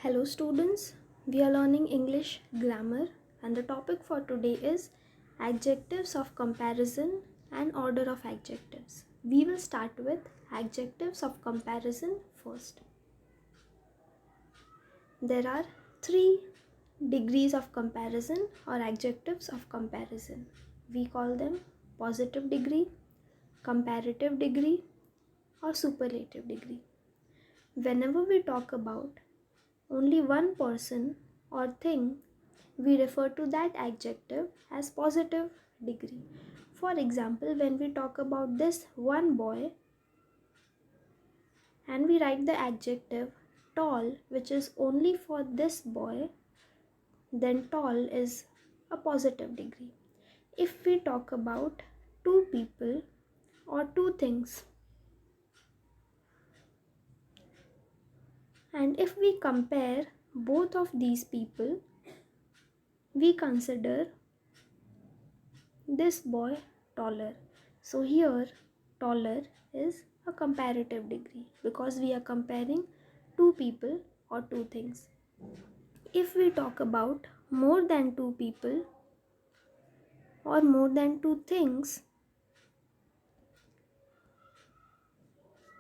Hello students, we are learning English grammar and the topic for today is adjectives of comparison and order of adjectives. We will start with adjectives of comparison first. There are three degrees of comparison or adjectives of comparison. We call them positive degree, comparative degree or superlative degree. Whenever we talk about only one person or thing, we refer to that adjective as positive degree. For example, when we talk about this one boy and we write the adjective tall, which is only for this boy, then tall is a positive degree. If we talk about two people or two things, and if we compare both of these people, we consider this boy taller. So here taller is a comparative degree because we are comparing two people or two things. If we talk about more than two people or more than two things,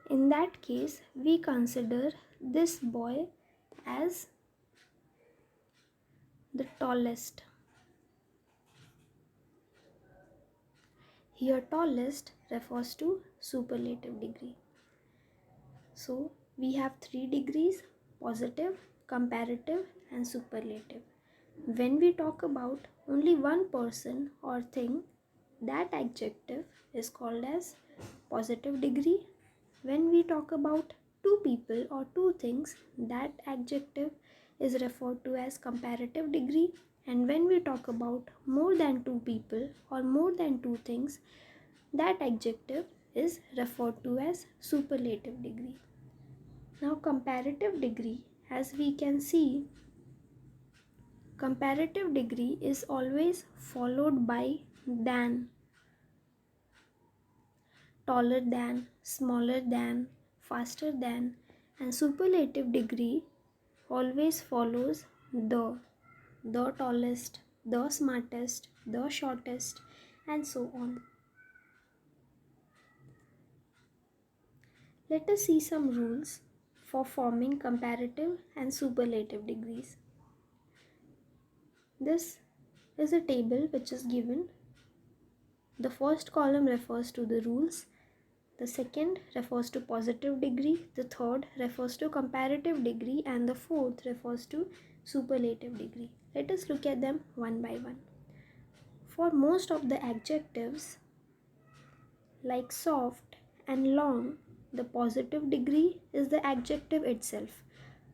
in that case we consider this boy as the tallest. Here tallest refers to superlative degree. So we have three degrees: positive, comparative and superlative. When we talk about only one person or thing, that adjective is called as positive degree. When we talk about two people or two things, that adjective is referred to as comparative degree. And when we talk about more than two people or more than two things, that adjective is referred to as superlative degree. Now comparative degree, as we can see, comparative degree is always followed by than, taller than, smaller than, faster than, and superlative degree always follows the tallest, the smartest, the shortest, and so on. Let us see some rules for forming comparative and superlative degrees. This is a table which is given. The first column refers to the rules, the second refers to positive degree, the third refers to comparative degree, and the fourth refers to superlative degree. Let us look at them one by one. For most of the adjectives like soft and long, the positive degree is the adjective itself,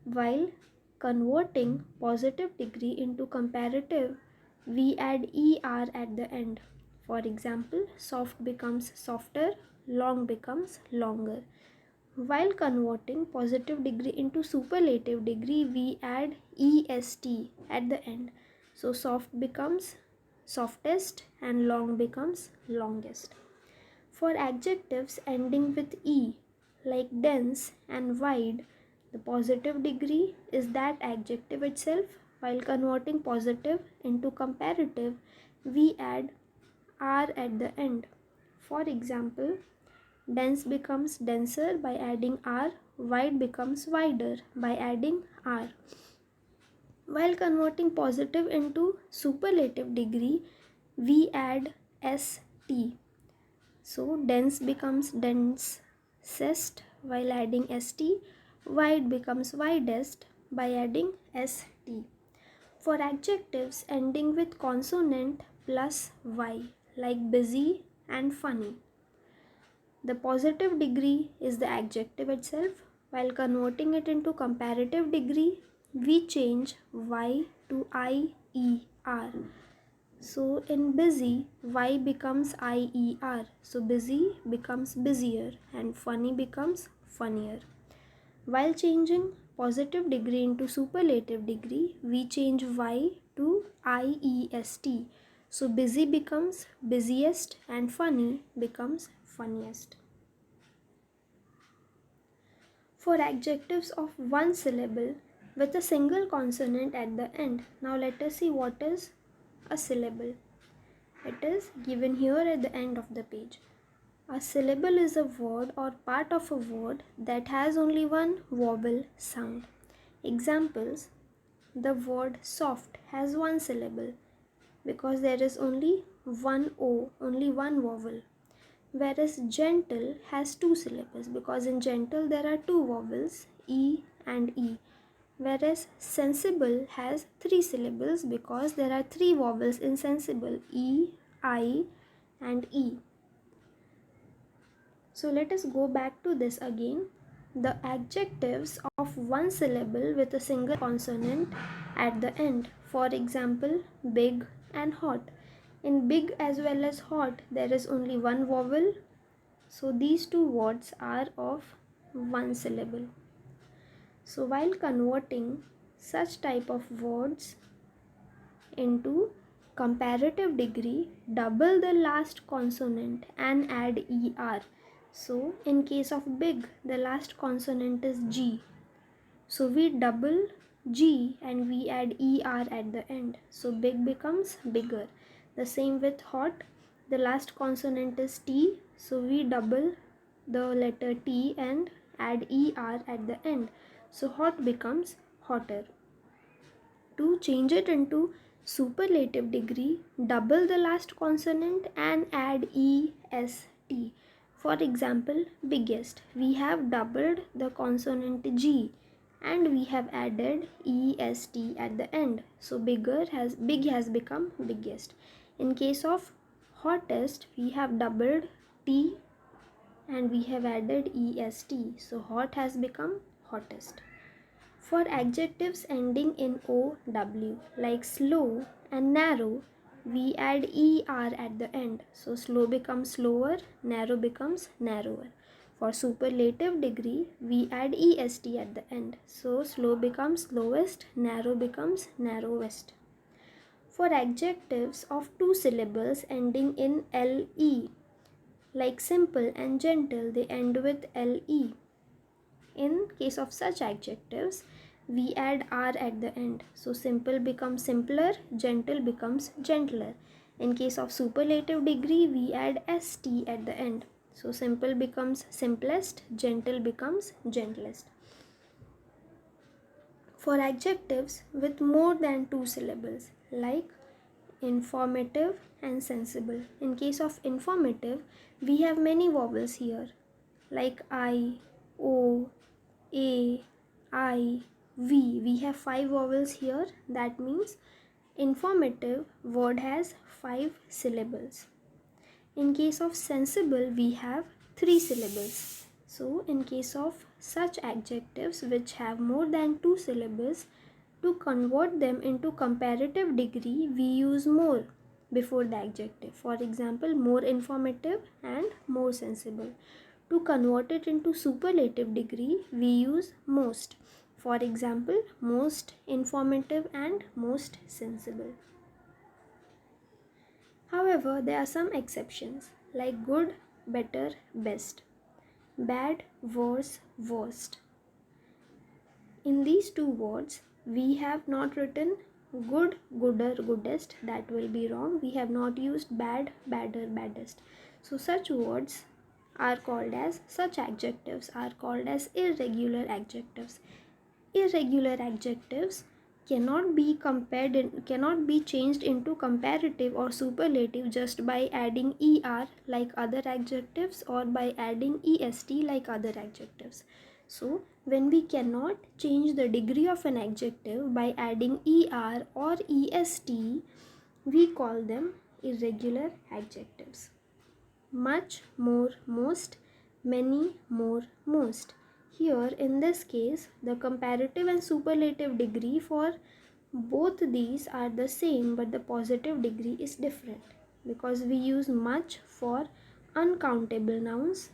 while converting positive degree into comparative, we add er at the end. For example, soft becomes softer, long becomes longer. While converting positive degree into superlative degree, we add est at the end. So soft becomes softest and long becomes longest. For adjectives ending with e, like dense and wide, the positive degree is that adjective itself. While converting positive into comparative, we add r at the end. For example, dense becomes denser by adding r, wide becomes wider by adding r. While converting positive into superlative degree, we add st. So dense becomes densest while adding st, wide becomes widest by adding st. For adjectives ending with consonant plus y, like busy and funny, the positive degree is the adjective itself. While converting it into comparative degree, we change y to ier. So in busy, y becomes ier. So busy becomes busier and funny becomes funnier. While changing positive degree into superlative degree, we change y to iest. So busy becomes busiest and funny becomes funniest. For adjectives of one syllable, with a single consonant at the end. Now let us see what is a syllable. It is given here at the end of the page. A syllable is a word or part of a word that has only one vowel sound. Examples: the word soft has one syllable because there is only one O, only one vowel. Whereas gentle has two syllables because in gentle there are two vowels, E and E. Whereas sensible has three syllables because there are three vowels in sensible, E, I and E. So let us go back to this again. The adjectives of one syllable with a single consonant at the end. For example, big and hot. In big as well as hot, there is only one vowel. So these two words are of one syllable. So while converting such type of words into comparative degree, double the last consonant and add er. So in case of big, the last consonant is G. So we double G and we add er at the end. So big becomes bigger. The same with hot, the last consonant is T. So we double the letter T and add er at the end. So hot becomes hotter. To change it into superlative degree, double the last consonant and add est. For example, biggest, we have doubled the consonant G and we have added est at the end. So big has become biggest. In case of hottest, we have doubled T and we have added est. So hot has become hottest. For adjectives ending in OW, like slow and narrow, we add ER at the end. So slow becomes slower, narrow becomes narrower. For superlative degree, we add EST at the end. So slow becomes slowest, narrow becomes narrowest. For adjectives of two syllables ending in LE, like simple and gentle, they end with LE. In case of such adjectives, we add R at the end. So simple becomes simpler, gentle becomes gentler. In case of superlative degree, we add ST at the end. So simple becomes simplest, gentle becomes gentlest. For adjectives with more than two syllables, like informative and sensible. In case of informative, we have many vowels here, like I, O, A, I, V. We have 5 vowels here. That means informative word has 5 syllables. In case of sensible, we have 3 syllables. So in case of such adjectives which have more than 2 syllables, to convert them into comparative degree, we use more before the adjective. For example, more informative and more sensible. To convert it into superlative degree, we use most. For example, most informative and most sensible. However, there are some exceptions like good, better, best, bad, worse, worst. In these two words, we have not written good, gooder, goodest. That will be wrong. We have not used bad, badder, baddest. So such words are called as, such adjectives are called as irregular adjectives. Irregular adjectives cannot be changed into comparative or superlative just by adding er like other adjectives or by adding est like other adjectives. So when we cannot change the degree of an adjective by adding er or est, we call them irregular adjectives. Much, more, most, many, more, most. Here in this case, the comparative and superlative degree for both these are the same, but the positive degree is different because we use much for uncountable nouns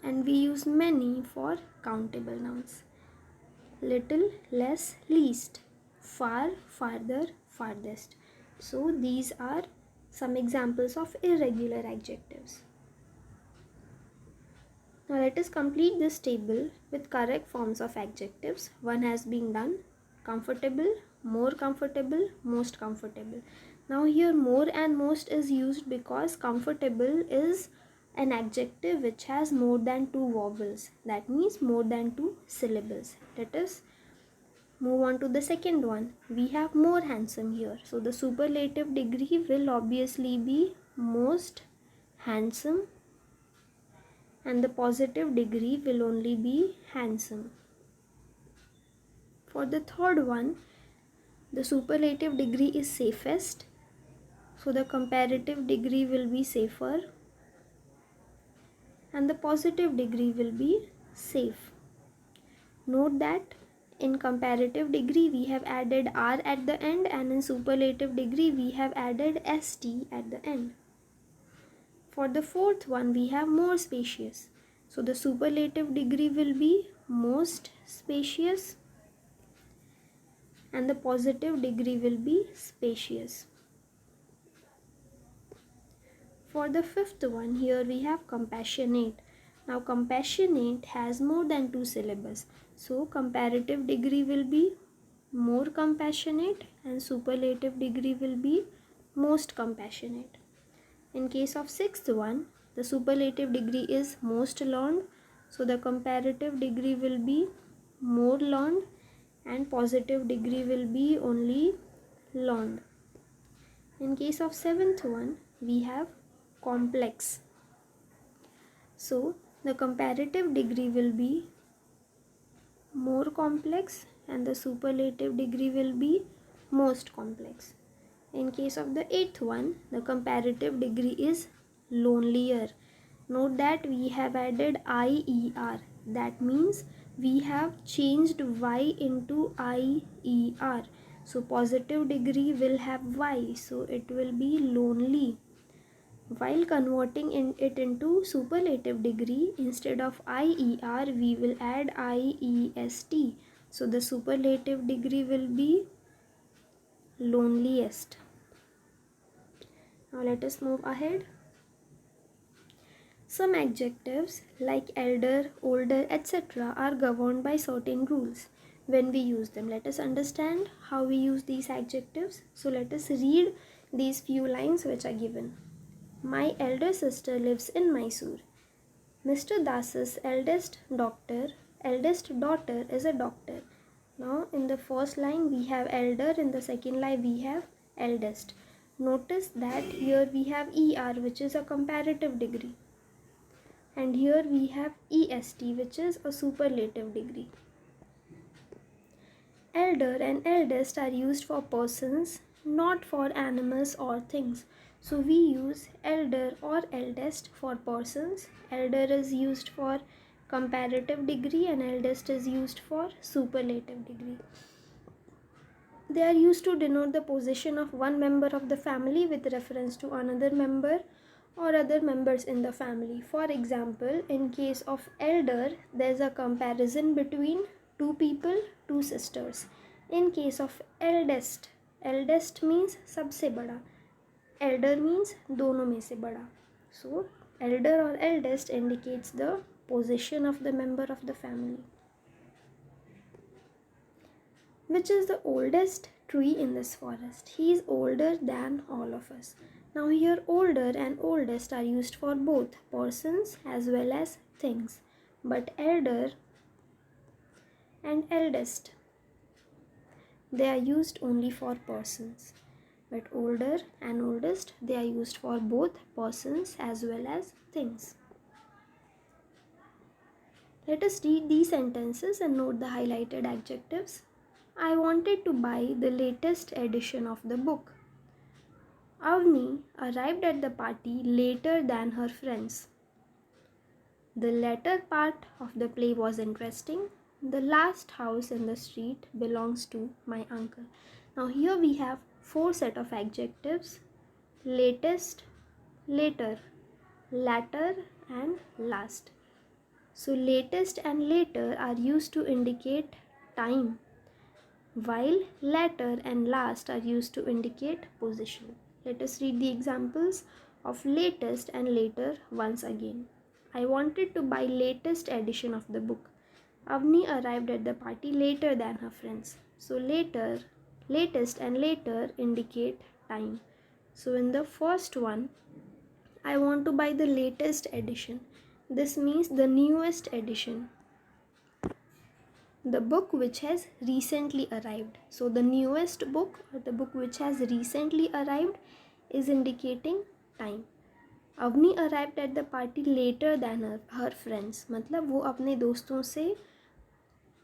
and we use many for countable nouns. Little, less, least, far, farther, farthest. So these are some examples of irregular adjectives. Now let us complete this table with correct forms of adjectives. One has been done: comfortable, more comfortable, most comfortable. Now here more and most is used because comfortable is an adjective which has more than two vowels. That means more than two syllables. Let us move on to the second one. We have more handsome here. So the superlative degree will obviously be most handsome, and the positive degree will only be handsome. For the third one, the superlative degree is safest, so the comparative degree will be safer, and the positive degree will be safe. Note that in comparative degree we have added R at the end, and in superlative degree we have added ST at the end. For the fourth one, we have more spacious. So the superlative degree will be most spacious, and the positive degree will be spacious. For the fifth one, here we have compassionate. Now compassionate has more than two syllables. So comparative degree will be more compassionate, and superlative degree will be most compassionate. In case of sixth one, the superlative degree is most learned, so the comparative degree will be more learned, and positive degree will be only learned. In case of seventh one, we have complex. So the comparative degree will be more complex, and the superlative degree will be most complex. In case of the eighth one, the comparative degree is lonelier. Note that we have added IER. That means we have changed Y into IER. So positive degree will have Y, so it will be lonely. While converting it into superlative degree, instead of IER, we will add IEST. So the superlative degree will be loneliest. Now let us move ahead. Some adjectives like elder, older, etc. are governed by certain rules when we use them. Let us understand how we use these adjectives. So let us read these few lines which are given. My elder sister lives in Mysore. Mr. Das's eldest daughter is a doctor. Now in the first line we have elder, in the second line we have eldest. Notice that here we have ER, which is a comparative degree, and here we have EST, which is a superlative degree. Elder and eldest are used for persons, not for animals or things. So we use elder or eldest for persons. Elder is used for comparative degree and eldest is used for superlative degree. They are used to denote the position of one member of the family with reference to another member or other members in the family. For example, in case of elder, there is a comparison between two people, two sisters. In case of eldest, eldest means सबसे बड़ा, elder means दोनों में से बड़ा. So elder or eldest indicates the position of the member of the family. Which is the oldest tree in this forest? He is older than all of us. Now here older and oldest are used for both persons as well as things. But elder and eldest, they are used only for persons. But older and oldest, they are used for both persons as well as things. Let us read these sentences and note the highlighted adjectives. I wanted to buy the latest edition of the book. Avni arrived at the party later than her friends. The latter part of the play was interesting. The last house in the street belongs to my uncle. Now here we have four set of adjectives: latest, later, latter and last. So latest and later are used to indicate time, while latter and last are used to indicate position. Let us read the examples of latest and later once again. I wanted to buy latest edition of the book. Avni arrived at the party later than her friends. So later, latest and later indicate time. So in the first one, I want to buy the latest edition. This means the newest edition. The book which has recently arrived. So the newest book or the book which has recently arrived is indicating time. Avni arrived at the party later than her friends. मतलब वो अपने दोस्तों से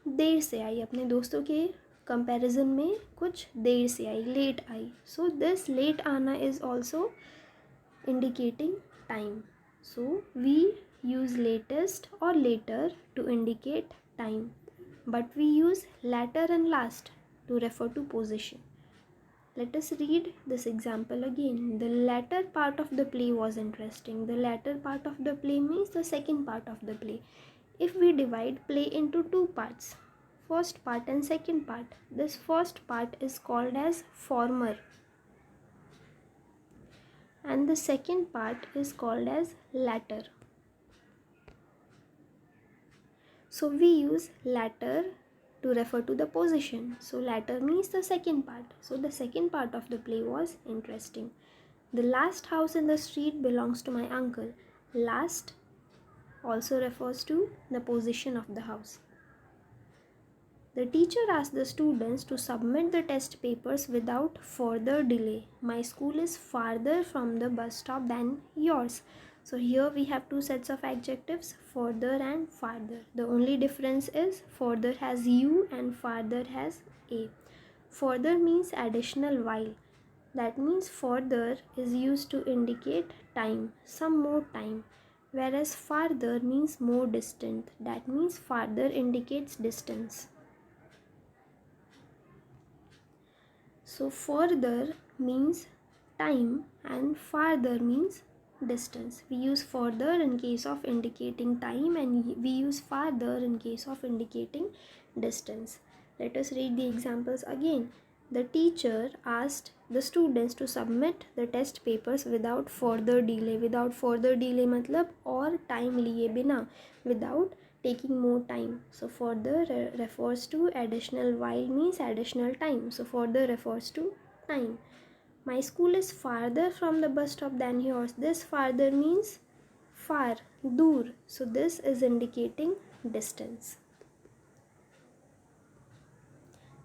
देर से आई, अपने दोस्तों के comparison में कुछ देर से आई, लेट आई. सो दिस लेट आना is also indicating time. So we use latest or later to indicate time, but we use latter and last to refer to position. Let us read this example again. The latter part of the play was interesting. The latter part of the play means the second part of the play. If we divide play into two parts, first part and second part, this first part is called as former and the second part is called as latter. So we use latter to refer to the position. So latter means the second part. So the second part of the play was interesting. The last house in the street belongs to my uncle. Last also refers to the position of the house. The teacher asked the students to submit the test papers without further delay. My school is farther from the bus stop than yours. So here we have two sets of adjectives, further and farther. The only difference is further has you and farther has a. Further means additional while. That means further is used to indicate time, some more time. Whereas farther means more distant. That means farther indicates distance. So further means time and farther means distance. We use further in case of indicating time and we use farther in case of indicating distance. Let us read the examples again. The teacher asked the students to submit the test papers without further delay. Without further delay मतलब और time लिए बिना, without taking more time. So further refers to additional while means additional time. So further refers to time. My school is farther from the bus stop than yours. This farther means far, dur. So this is indicating distance.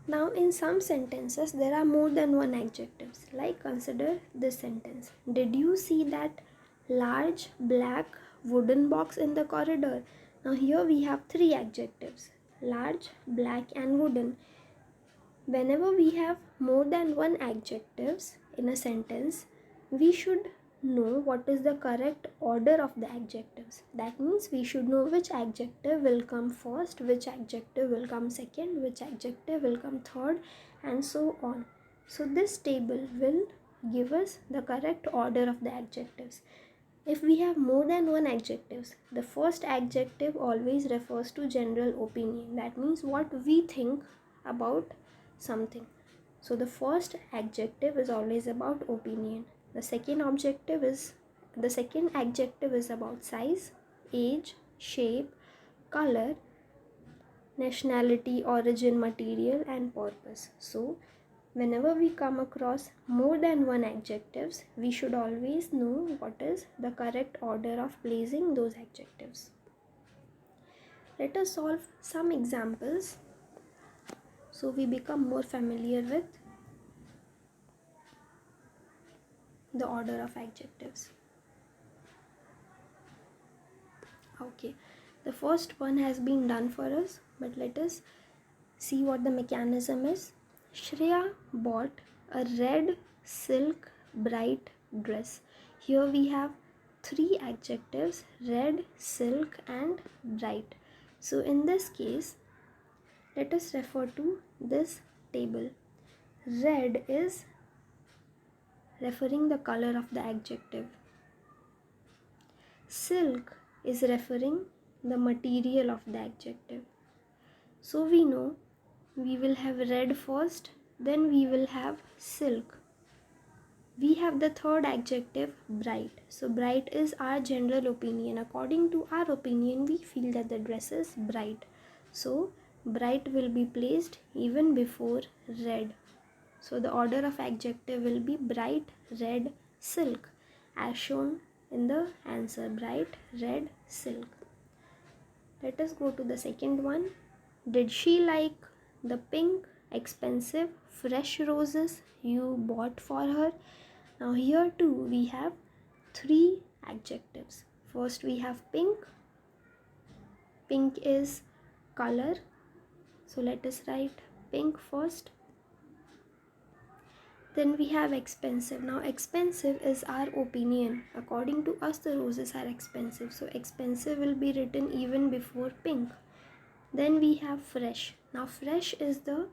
Now in some sentences there are more than one adjectives. Like consider this sentence. Did you see that large black wooden box in the corridor? Now here we have three adjectives. Large, black and wooden. Whenever we have more than one adjectives in a sentence, we should know what is the correct order of the adjectives. That means we should know which adjective will come first, which adjective will come second, which adjective will come third, and so on. So this table will give us the correct order of the adjectives. If we have more than one adjectives, the first adjective always refers to general opinion. That means what we think about something. So the first adjective is always about opinion. The second adjective is about size, age, shape, color, nationality, origin, material and purpose. So whenever we come across more than one adjectives, we should always know what is the correct order of placing those adjectives. Let us solve some examples so we become more familiar with the order of adjectives. Okay, the first one has been done for us, but let us see what the mechanism is. Shreya bought a red silk bright dress. Here we have three adjectives, red, silk and bright. So in this case, let us refer to this table. Red is referring the color of the adjective. Silk is referring the material of the adjective. So we know we will have red first, then we will have silk. We have the third adjective, bright. So bright is our general opinion. According to our opinion, we feel that the dress is bright. So bright will be placed even before red. So the order of adjective will be bright, red, silk, as shown in the answer, bright, red, silk. Let us go to the second one. Did she like the pink, expensive, fresh roses you bought for her? Now here too we have three adjectives. First we have pink. Pink is color. So let us write pink first. Then we have expensive. Now expensive is our opinion. According to us, the roses are expensive. So expensive will be written even before pink. Then we have fresh. Now fresh is the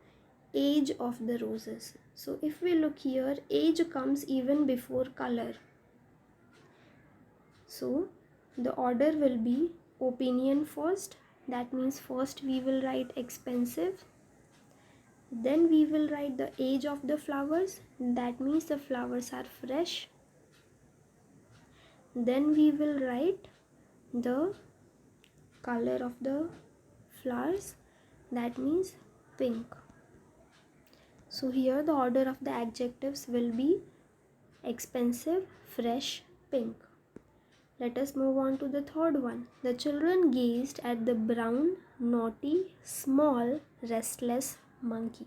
age of the roses. So if we look here, age comes even before color. So the order will be opinion first. That means first we will write expensive. Then we will write the age of the flowers. That means the flowers are fresh. Then we will write the color of the flowers. That means pink. So here the order of the adjectives will be expensive, fresh, pink. Let us move on to the third one. The children gazed at the brown, naughty, small, restless monkey.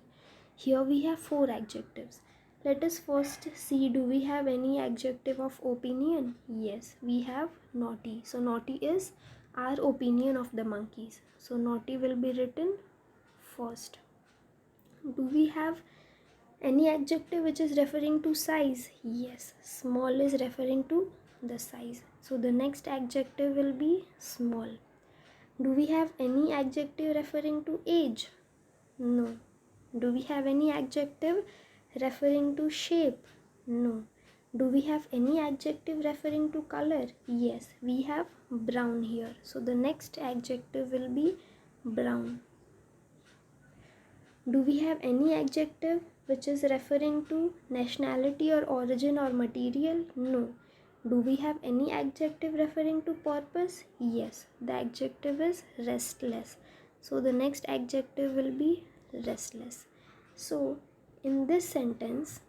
Here we have four adjectives. Let us first see, do we have any adjective of opinion? Yes, we have naughty. So naughty is our opinion of the monkeys. So naughty will be written first. Do we have any adjective which is referring to size? Yes, small is referring to the size. So the next adjective will be small. Do we have any adjective referring to age? No. Do we have any adjective referring to shape? No. Do we have any adjective referring to color? Yes, we have brown here. So the next adjective will be brown. Do we have any adjective which is referring to nationality or origin or material? No. Do we have any adjective referring to purpose? Yes. The adjective is restless. So the next adjective will be restless. So in this sentence,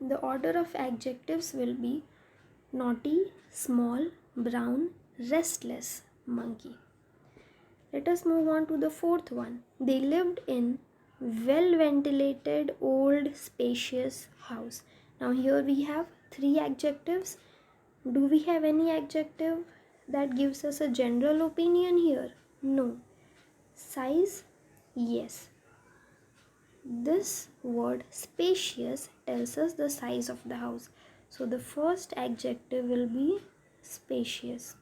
the order of adjectives will be naughty, small, brown, restless, monkey. Let us move on to the fourth one. They lived in well-ventilated, old, spacious house. Now here we have three adjectives. Do we have any adjective that gives us a general opinion here? No. Size? Yes. This word spacious tells us the size of the house. So the first adjective will be spacious.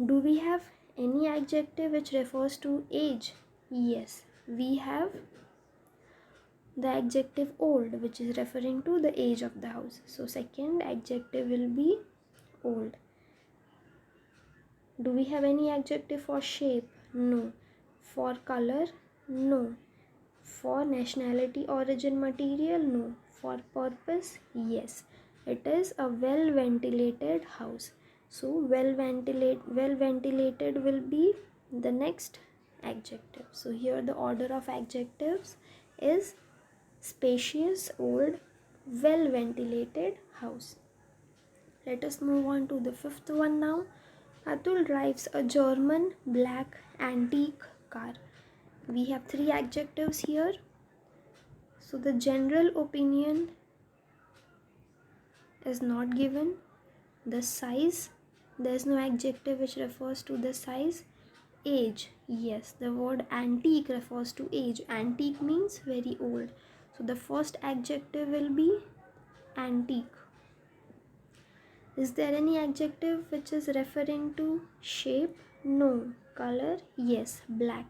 Do we have any adjective which refers to age? Yes, we have the adjective old, which is referring to the age of the house. So second adjective will be old. Do we have any adjective for shape? No. For color? No. For nationality, origin, material? No. For purpose? Yes. It is a well ventilated house. So well ventilated will be the next adjective. So here the order of adjectives is spacious, old, well ventilated house. Let us move on to the fifth one now. Atul drives a German black antique car. We have three adjectives here. So the general opinion is not given. The size, there is no adjective which refers to the size. Age, yes, the word antique refers to age. Antique means very old. So the first adjective will be antique. Is there any adjective which is referring to shape? No. Color? Yes, black.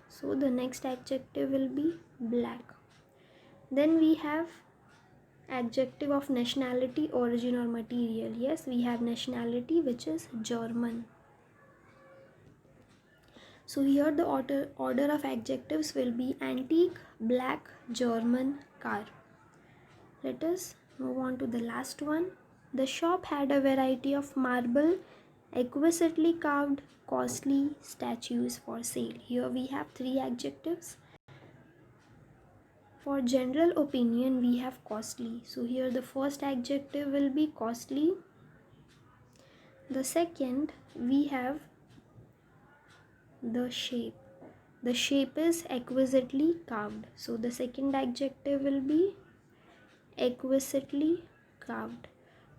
So the next adjective will be black. Then we have adjective of nationality, origin or material. Yes, we have nationality which is German. So here the order of adjectives will be antique, black, German, car. Let us move on to the last one. The shop had a variety of marble, exquisitely carved, costly statues for sale. Here we have three adjectives. For general opinion, we have costly. So here the first adjective will be costly. The second, we have the shape. The shape is exquisitely carved. So the second adjective will be exquisitely carved.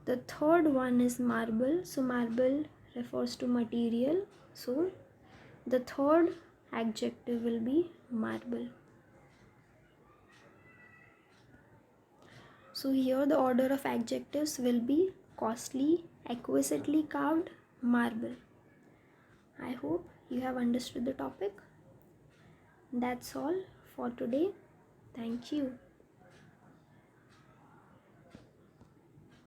The third one is marble. So marble refers to material. So the third adjective will be marble. So here the order of adjectives will be costly, exquisitely carved, marble. I hope you have understood the topic. That's all for today. Thank you.